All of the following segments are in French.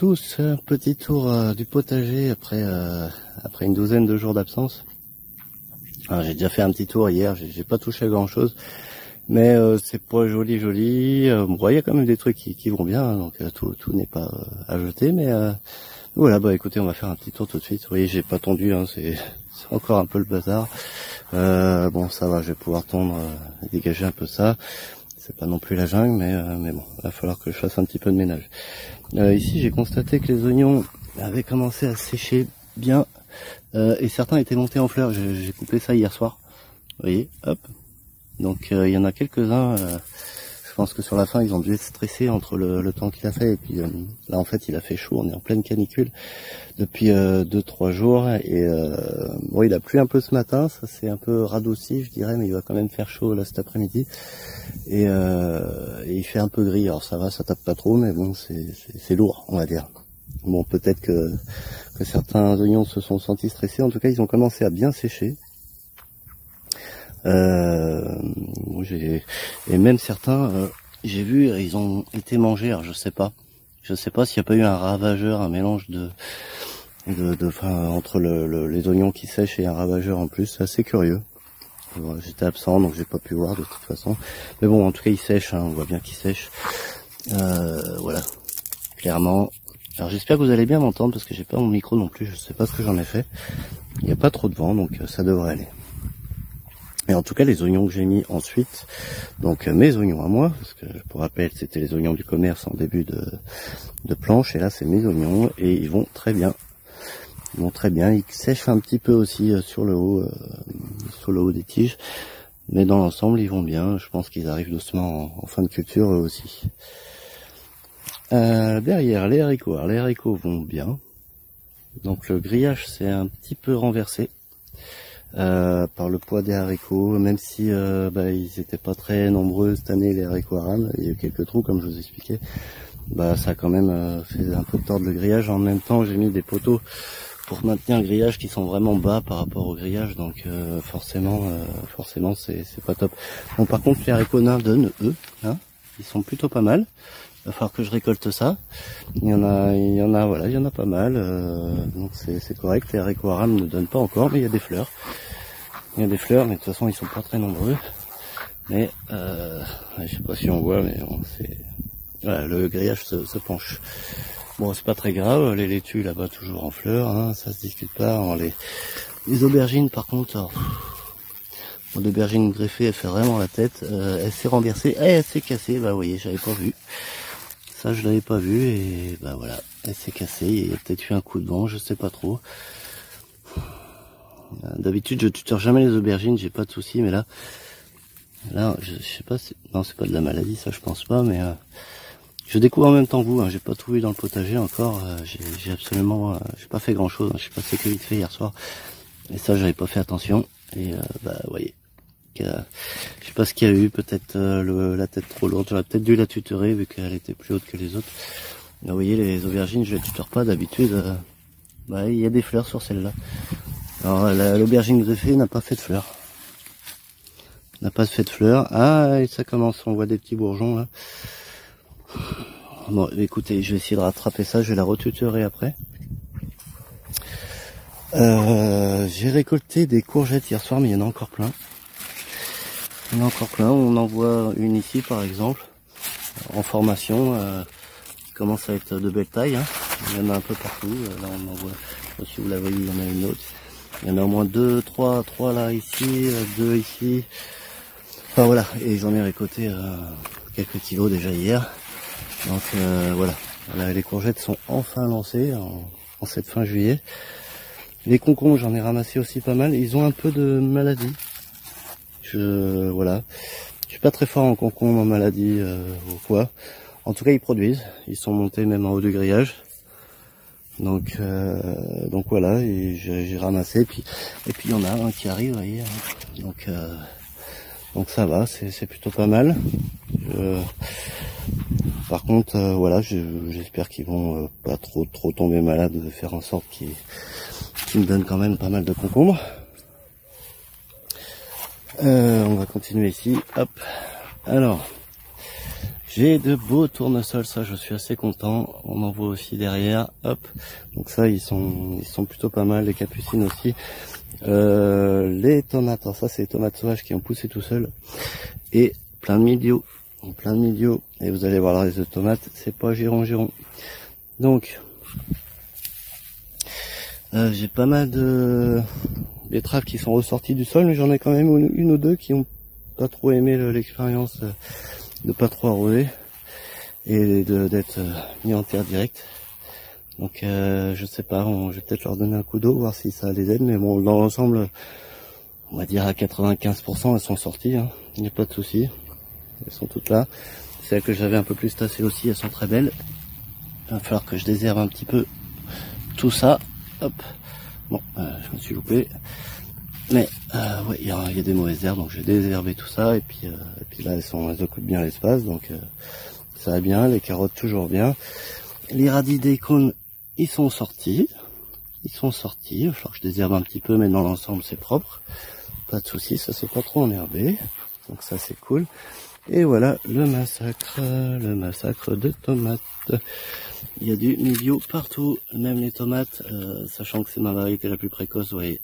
tous, un petit tour du potager après une douzaine de jours d'absence. J'ai déjà fait un petit tour hier, j'ai pas touché à grand chose, mais c'est pas joli. Bon, il y a quand même des trucs qui vont bien, hein, donc tout n'est pas à jeter, mais voilà, bah écoutez, on va faire un petit tour tout de suite. Vous voyez, j'ai pas tondu, hein, c'est encore un peu le bazar. Bon, ça va, je vais pouvoir tondre, dégager un peu ça. C'est pas non plus la jungle, mais bon, il va falloir que je fasse un petit peu de ménage. Ici, j'ai constaté que les oignons avaient commencé à sécher bien, et certains étaient montés en fleurs. J'ai coupé ça hier soir. Vous voyez, hop. Donc il y en a quelques-uns. Je pense que sur la fin, ils ont dû être stressés entre le temps qu'il a fait et puis là, en fait, il a fait chaud. On est en pleine canicule depuis 2-3 jours et bon, il a plu un peu ce matin. Ça s'est un peu radouci, je dirais, mais il va quand même faire chaud là cet après-midi et il fait un peu gris. Alors ça va, ça tape pas trop, mais bon, c'est lourd, on va dire. Bon, peut-être que certains oignons se sont sentis stressés. En tout cas, ils ont commencé à bien sécher. Et même certains, j'ai vu, ils ont été mangés. Alors je sais pas s'il n'y a pas eu un ravageur, un mélange entre les oignons qui sèchent et un ravageur en plus. C'est assez curieux. J'étais absent, donc j'ai pas pu voir de toute façon. Mais bon, en tout cas, ils sèchent. Hein, on voit bien qu'ils sèchent. Voilà, clairement. Alors j'espère que vous allez bien m'entendre parce que j'ai pas mon micro non plus. Je sais pas ce que j'en ai fait. Il n'y a pas trop de vent, donc ça devrait aller. Et en tout cas, les oignons que j'ai mis ensuite, donc mes oignons à moi, parce que pour rappel, c'était les oignons du commerce en début de planche, et là c'est mes oignons, et ils vont très bien. Ils vont très bien, ils sèchent un petit peu aussi sur le haut des tiges, mais dans l'ensemble, ils vont bien. Je pense qu'ils arrivent doucement en fin de culture eux aussi. Derrière, les haricots. Alors, les haricots vont bien. Donc le grillage s'est un petit peu renversé. Par le poids des haricots, même si ils étaient pas très nombreux cette année, les haricots à rame, il y a eu quelques trous comme je vous expliquais, ça a quand même fait un peu tordre le grillage. En même temps, j'ai mis des poteaux pour maintenir le grillage qui sont vraiment bas par rapport au grillage, donc forcément c'est pas top. Bon, par contre, les haricots nains donnent, eux, hein, ils sont plutôt pas mal. Il va falloir que je récolte ça. Il y en a pas mal. Donc c'est correct. Les haricots à rame ne donnent pas encore, mais il y a des fleurs. Mais de toute façon ils sont pas très nombreux. Mais je sais pas si on voit, mais bon, voilà, le grillage se penche. Bon, c'est pas très grave. Les laitues là-bas toujours en fleurs, hein, ça se discute pas. Alors, les aubergines par contre. L'aubergine greffée, elle fait vraiment la tête. Elle s'est renversée, elle s'est cassée. Bah vous voyez, j'avais pas vu. Ça, je l'avais pas vu et voilà, elle s'est cassée. Il y a peut-être eu un coup de vent, je sais pas trop. D'habitude, je tuteur jamais les aubergines, j'ai pas de soucis, mais là, je sais pas. Non, c'est pas de la maladie, ça, je pense pas, mais je découvre en même temps que vous. Hein, j'ai pas tout vu dans le potager encore. J'ai absolument, j'ai pas fait grand chose. Hein, je sais pas ce que vite fait hier soir, et ça, j'avais pas fait attention. Et vous voyez. Je sais pas ce qu'il y a eu, peut-être la tête trop lourde, j'aurais peut-être dû la tutorer vu qu'elle était plus haute que les autres. Là, vous voyez, les aubergines, je les tuteur pas d'habitude. Il y a des fleurs sur celle-là. Alors l'aubergine greffée n'a pas fait de fleurs. Ah, et ça commence, on voit des petits bourgeons là. Bon, écoutez, je vais essayer de rattraper ça, je vais la retutorer après. J'ai récolté des courgettes hier soir, mais il y en a encore plein. On en voit une ici par exemple, en formation, qui commence à être de belle taille. Hein. Il y en a un peu partout, là on en voit, je sais pas si vous la voyez, il y en a une autre. Il y en a au moins 2, 3 là ici, 2 ici. Enfin voilà, et j'en ai récolté quelques kilos déjà hier. Donc voilà, les courgettes sont enfin lancées en cette fin juillet. Les concombres, j'en ai ramassé aussi pas mal, ils ont un peu de maladie. Voilà, je suis pas très fort en concombre, en maladie ou quoi. En tout cas, ils produisent. Ils sont montés même en haut du grillage. Donc voilà, et j'ai ramassé. Et puis il y en a un qui arrive, vous voyez. Donc ça va, c'est plutôt pas mal. Par contre, voilà, j'espère qu'ils vont pas trop tomber malades, de faire en sorte qu'ils me donnent quand même pas mal de concombres. On va continuer ici, hop. Alors, J'ai de beaux tournesols, ça je suis assez content. On en voit aussi derrière, hop. Donc ça ils sont plutôt pas mal, les capucines aussi. Les tomates, alors ça c'est les tomates sauvages qui ont poussé tout seuls. Et plein de milieux, et vous allez voir les tomates, c'est pas giron. Donc j'ai pas mal de betteraves qui sont ressorties du sol, mais j'en ai quand même une ou deux qui ont pas trop aimé l'expérience de pas trop arroser et d'être mis en terre directe. Donc je sais pas, je vais peut-être leur donner un coup d'eau, voir si ça les aide, mais bon, dans l'ensemble, on va dire à 95% elles sont sorties, hein. Il n'y a pas de souci, elles sont toutes là. Celles que j'avais un peu plus tassées aussi, elles sont très belles. Il va falloir que je désherbe un petit peu tout ça, hop. Bon, je me suis loupé, mais ouais, il y a des mauvaises herbes, donc je vais désherber tout ça, et puis là elles occupent bien l'espace, donc ça va bien. Les carottes toujours bien. Les radis des cônes, ils sont sortis, il va falloir que je désherbe un petit peu, mais dans l'ensemble c'est propre, pas de souci, ça c'est pas trop enherbé, donc ça c'est cool. Et voilà le massacre de tomates. Il y a du milieu partout, même les tomates, sachant que c'est ma variété la plus précoce, vous voyez,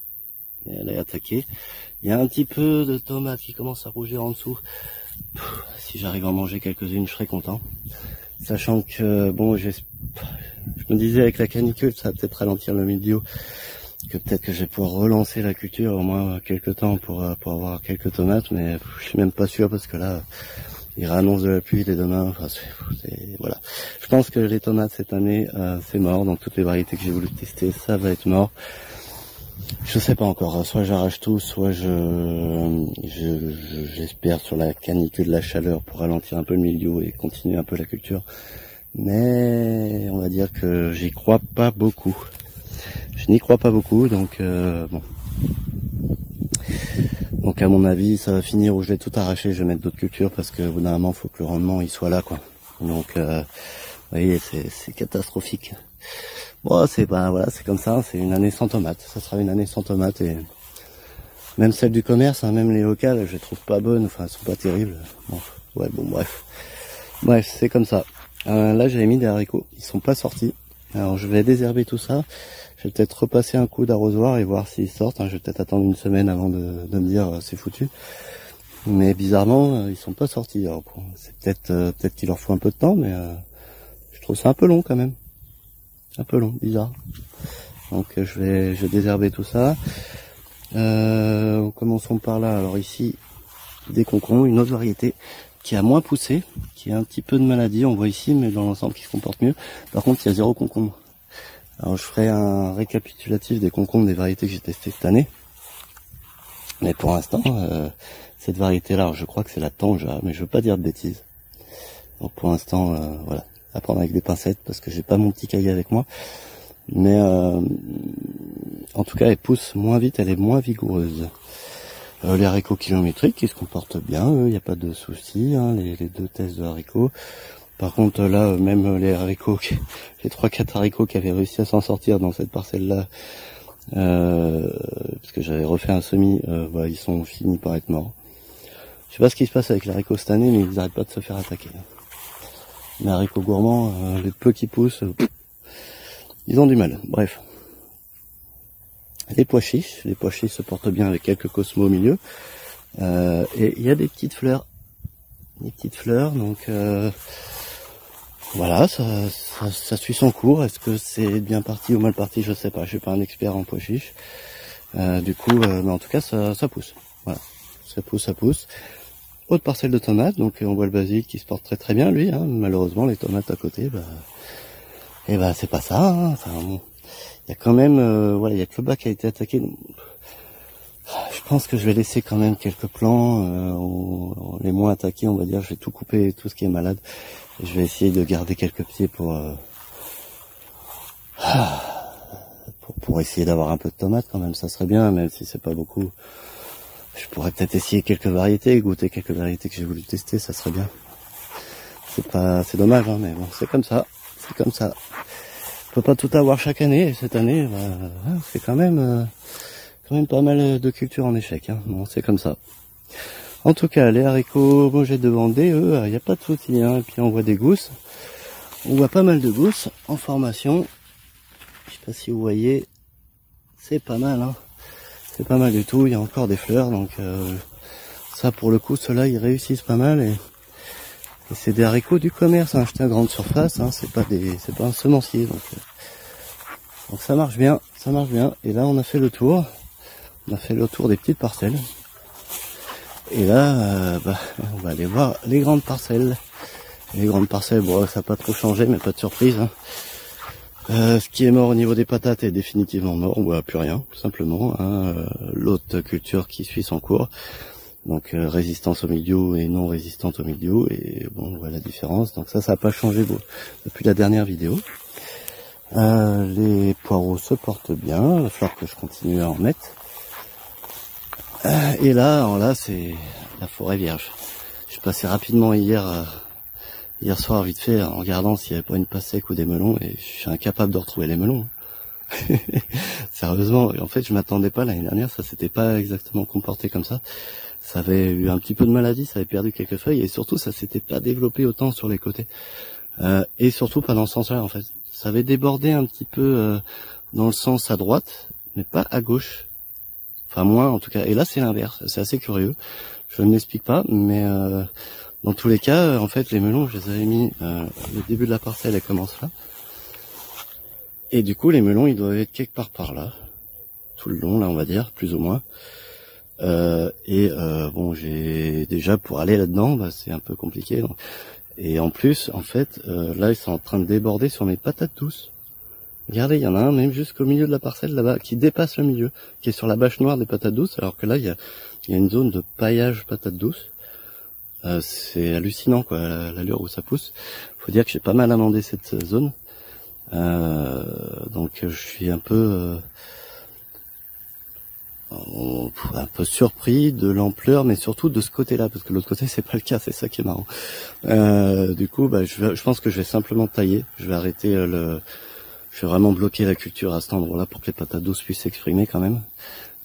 elle est attaquée. Il y a un petit peu de tomates qui commencent à rougir en dessous. Si j'arrive à en manger quelques-unes, je serai content. Sachant que, bon, je me disais avec la canicule, ça va peut-être ralentir le milieu, que peut-être que je vais pouvoir relancer la culture au moins quelques temps pour avoir quelques tomates, mais je suis même pas sûr parce que là, il réannonce de la pluie dès demain. Enfin, voilà. Je pense que les tomates cette année, c'est mort. Donc toutes les variétés que j'ai voulu tester, ça va être mort. Je sais pas encore. Soit j'arrache tout, soit j'espère sur la canicule, la chaleur pour ralentir un peu le milieu et continuer un peu la culture. Mais on va dire que j'y crois pas beaucoup. Je n'y crois pas beaucoup, donc bon. Donc à mon avis, ça va finir où je vais tout arracher, je vais mettre d'autres cultures parce que au bout d'un moment, il faut que le rendement il soit là, quoi. Donc vous voyez, c'est catastrophique. Bon, voilà, c'est comme ça, c'est une année sans tomates. Ça sera une année sans tomates, et même celles du commerce, hein, même les locales, je les trouve pas bonnes, enfin elles sont pas terribles. Bon, ouais, bon, bref, c'est comme ça. Là j'avais mis des haricots, ils sont pas sortis. Alors je vais désherber tout ça. Je vais peut-être repasser un coup d'arrosoir et voir s'ils sortent, hein. Je vais peut-être attendre une semaine avant de me dire c'est foutu. Mais bizarrement, ils sont pas sortis. Alors bon, c'est peut-être qu'il leur faut un peu de temps, mais je trouve ça un peu long quand même. Un peu long, bizarre. Donc je vais désherber tout ça. Commençons par là. Alors ici, des concombres, une autre variété qui a moins poussé, qui a un petit peu de maladie, on voit ici, mais dans l'ensemble qui se comporte mieux. Par contre, il y a 0 concombre. Alors je ferai un récapitulatif des concombres des variétés que j'ai testées cette année. Mais pour l'instant, cette variété-là, je crois que c'est la Tanja, mais je veux pas dire de bêtises. Donc pour l'instant, voilà, à prendre avec des pincettes parce que j'ai pas mon petit cahier avec moi. Mais en tout cas, elle pousse moins vite, elle est moins vigoureuse. Les haricots kilométriques, qui se comportent bien, il n'y a pas de souci, hein, les 2 tests de haricots. Par contre là, même les haricots, les 3-4 haricots qui avaient réussi à s'en sortir dans cette parcelle-là, parce que j'avais refait un semis, bah, ils sont finis par être morts. Je sais pas ce qui se passe avec les haricots cette année, mais ils n'arrêtent pas de se faire attaquer. Les haricots gourmands, les peu qui poussent, ils ont du mal. Bref. Les pois chiches se portent bien avec quelques cosmos au milieu. Et il y a des petites fleurs. Donc voilà, ça suit son cours. Est-ce que c'est bien parti ou mal parti, je sais pas. Je suis pas un expert en pois chiches. Du coup, mais en tout cas, ça pousse. Voilà, ça pousse. Autre parcelle de tomates, donc on voit le basilic qui se porte très très bien, lui. Hein. Malheureusement, les tomates à côté, c'est pas ça. Hein. Enfin, bon. Il y a quand même, voilà, il y a que le bas qui a été attaqué. Je pense que je vais laisser quand même quelques plants, les moins attaqués, on va dire. Je vais tout couper, tout ce qui est malade. Et je vais essayer de garder quelques pieds pour essayer d'avoir un peu de tomates quand même. Ça serait bien, même si c'est pas beaucoup. Je pourrais peut-être essayer quelques variétés, goûter quelques variétés que j'ai voulu tester, ça serait bien. C'est dommage, hein, mais bon, c'est comme ça. On peut pas tout avoir chaque année, et cette année, c'est quand même pas mal de cultures en échec, hein. Bon, c'est comme ça. En tout cas, les haricots, moi j'ai demandé, eux, il n'y a pas de souci, hein. Et puis on voit des gousses. On voit pas mal de gousses en formation. Je sais pas si vous voyez, c'est pas mal, hein. C'est pas mal du tout. Il y a encore des fleurs, donc ça pour le coup, ceux-là ils réussissent pas mal. Et c'est des haricots du commerce, hein, achetés à grande surface. Hein, c'est pas un semencier, donc ça marche bien, ça marche bien. Et là, on a fait le tour. On a fait le tour des petites parcelles. Et là, on va aller voir les grandes parcelles. Les grandes parcelles, bon, ça n'a pas trop changé, mais pas de surprise. Hein. Ce qui est mort au niveau des patates est définitivement mort, on voit plus rien, tout simplement. Hein. L'autre culture qui suit son cours, donc résistance au milieu et non résistante au milieu, et bon, on voit la différence. Donc ça n'a pas changé depuis la dernière vidéo. Les poireaux se portent bien, il va falloir que je continue à en mettre. Et là, alors là, c'est la forêt vierge. Je suis passé rapidement hier soir vite fait en regardant s'il n'y avait pas une pastèque ou des melons, et je suis incapable de retrouver les melons. Sérieusement, en fait je m'attendais pas, l'année dernière ça s'était pas exactement comporté comme ça. Ça avait eu un petit peu de maladie, ça avait perdu quelques feuilles, et surtout ça s'était pas développé autant sur les côtés. Et surtout pas dans le sens là en fait. Ça avait débordé un petit peu dans le sens à droite, mais pas à gauche. Enfin moins en tout cas. Et là c'est l'inverse, c'est assez curieux. Je ne l'explique pas, mais dans tous les cas, en fait, les melons, je les avais mis, le début de la parcelle, elle commence là. Et du coup, les melons, ils doivent être quelque part par là. Tout le long, là, on va dire, plus ou moins. Bon, j'ai déjà, pour aller là-dedans, c'est un peu compliqué. Donc. Et en plus, en fait, là, ils sont en train de déborder sur mes patates douces. Regardez, il y en a un même jusqu'au milieu de la parcelle, là-bas, qui dépasse le milieu, qui est sur la bâche noire des patates douces, alors que là, il y a une zone de paillage patates douces. C'est hallucinant quoi, l'allure où ça pousse. Faut dire que j'ai pas mal amendé cette zone, donc je suis un peu surpris de l'ampleur, mais surtout de ce côté-là, parce que l'autre côté c'est pas le cas, c'est ça qui est marrant. Du coup, je pense que je vais simplement tailler. Je vais arrêter je vais vraiment bloquer la culture à cet endroit-là pour que les patates douces puissent s'exprimer quand même.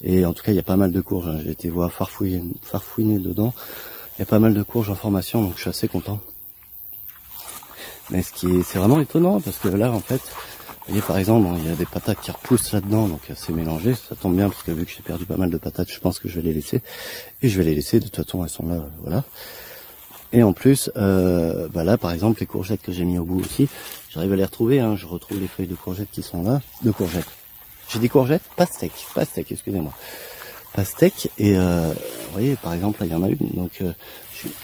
Et en tout cas, il y a pas mal de courges. Hein. J'ai été voir farfouiner dedans. Il y a pas mal de courges en formation, donc je suis assez content. Mais c'est vraiment étonnant, parce que là, en fait, vous voyez, par exemple, il y a des patates qui repoussent là-dedans, donc c'est mélangé. Ça tombe bien, parce que vu que j'ai perdu pas mal de patates, je pense que je vais les laisser. Et je vais les laisser, de toute façon, elles sont là, voilà. Et en plus, là, par exemple, les courgettes que j'ai mis au bout aussi, j'arrive à les retrouver, hein. Je retrouve les feuilles de courgettes qui sont là. De courgettes. J'ai dit courgettes, pastèques, excusez-moi. Pastèque, et vous voyez, par exemple, là, il y en a une, donc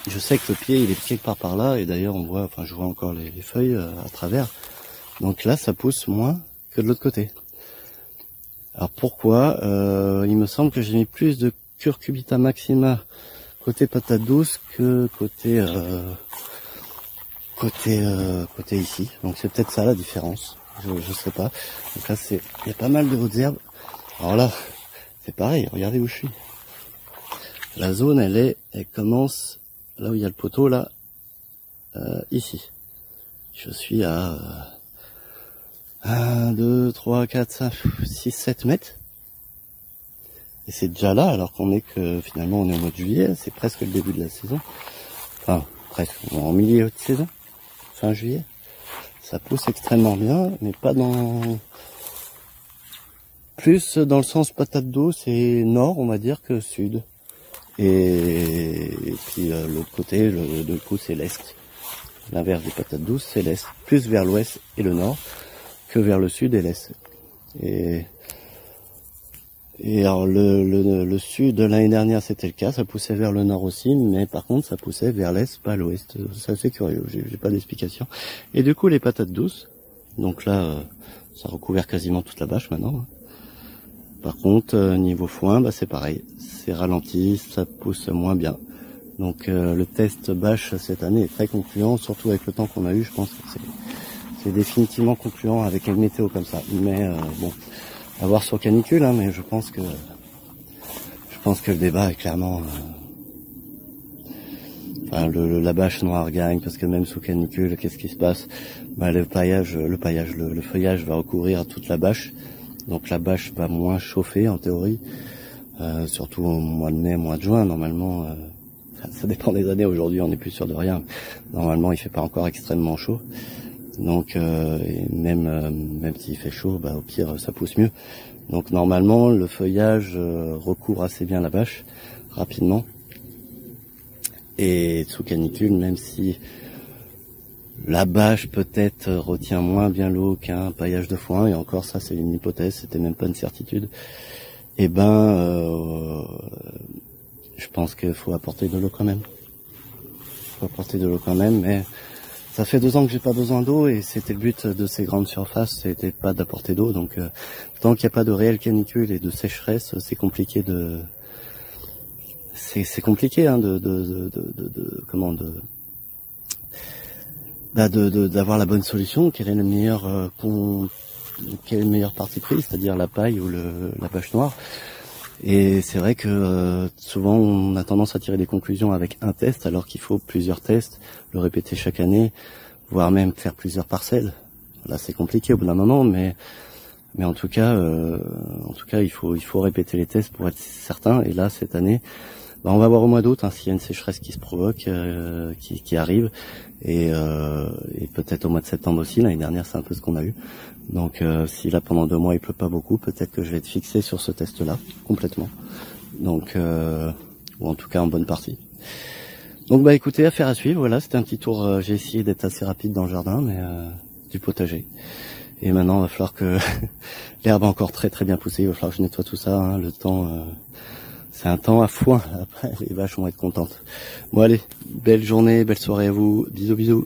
je sais que le pied, il est quelque part par là, et d'ailleurs, je vois encore les feuilles à travers. Donc là, ça pousse moins que de l'autre côté. Alors pourquoi il me semble que j'ai mis plus de curcubita maxima côté patate douce que côté ici. Donc c'est peut-être ça la différence. Je sais pas. Donc là, il y a pas mal de hautes herbes. Alors là, c'est pareil, regardez où je suis. La zone, elle commence là où il y a le poteau, là, ici. Je suis à 1, 2, 3, 4, 5, 6, 7 mètres. Et c'est déjà là, alors qu'on est que, finalement, on est au mois de juillet, c'est presque le début de la saison. Enfin, presque, on est en milieu de saison, fin juillet. Ça pousse extrêmement bien, mais pas dans... Plus dans le sens patate douce et nord, on va dire, que sud. Et puis l'autre côté, de coup, c'est l'est. L'inverse des patates douces, c'est l'est. Plus vers l'ouest et le nord que vers le sud et l'est. Et alors le sud, l'année dernière, c'était le cas. Ça poussait vers le nord aussi, mais par contre, ça poussait vers l'est, pas l'ouest. C'est assez curieux, j'ai pas d'explication. Et du coup, les patates douces, donc là, ça recouvert quasiment toute la bâche maintenant. Par contre, niveau foin, c'est pareil. C'est ralenti, ça pousse moins bien. Donc le test bâche cette année est très concluant, surtout avec le temps qu'on a eu. Je pense que c'est définitivement concluant avec une météo comme ça. Mais bon, à voir sur canicule, hein, mais je pense que le débat est clairement... la bâche noire gagne, parce que même sous canicule, qu'est-ce qui se passe? Le feuillage va recouvrir toute la bâche. Donc la bâche va moins chauffer en théorie, surtout au mois de mai, mois de juin normalement. ça dépend des années. Aujourd'hui, on n'est plus sûr de rien. Normalement, il fait pas encore extrêmement chaud. Donc, et même s'il fait chaud, au pire, ça pousse mieux. Donc, normalement, le feuillage recouvre assez bien la bâche rapidement. Et sous canicule, même si la bâche peut-être retient moins bien l'eau qu'un paillage de foin, et encore ça, c'est une hypothèse, c'était même pas une certitude. Je pense qu'il faut apporter de l'eau quand même. Mais ça fait 2 ans que j'ai pas besoin d'eau et c'était le but de ces grandes surfaces, c'était pas d'apporter d'eau. Donc tant qu'il n'y a pas de réelle canicule et de sécheresse, c'est compliqué d'avoir la bonne solution. Quel est le meilleur parti pris, c'est-à-dire la paille ou la bâche noire. Et c'est vrai que souvent on a tendance à tirer des conclusions avec un test alors qu'il faut plusieurs tests, le répéter chaque année, voire même faire plusieurs parcelles. Là c'est compliqué au bout d'un moment, mais en tout cas il faut répéter les tests pour être certain. Et là cette année, on va voir au mois d'août s'il y a une sécheresse qui se provoque, qui arrive, et peut-être au mois de septembre aussi. L'année dernière c'est un peu ce qu'on a eu. Donc si là pendant 2 mois il pleut pas beaucoup, peut-être que je vais être fixé sur ce test-là complètement. Donc ou en tout cas en bonne partie. Donc écoutez, affaire à suivre. Voilà, c'était un petit tour. J'ai essayé d'être assez rapide dans le jardin, mais du potager. Et maintenant il va falloir que l'herbe a encore très très bien poussé. Il va falloir que je nettoie tout ça. Le temps, c'est un temps à foin. Après les vaches vont être contentes. Bon allez, belle journée, belle soirée à vous. Bisous bisous.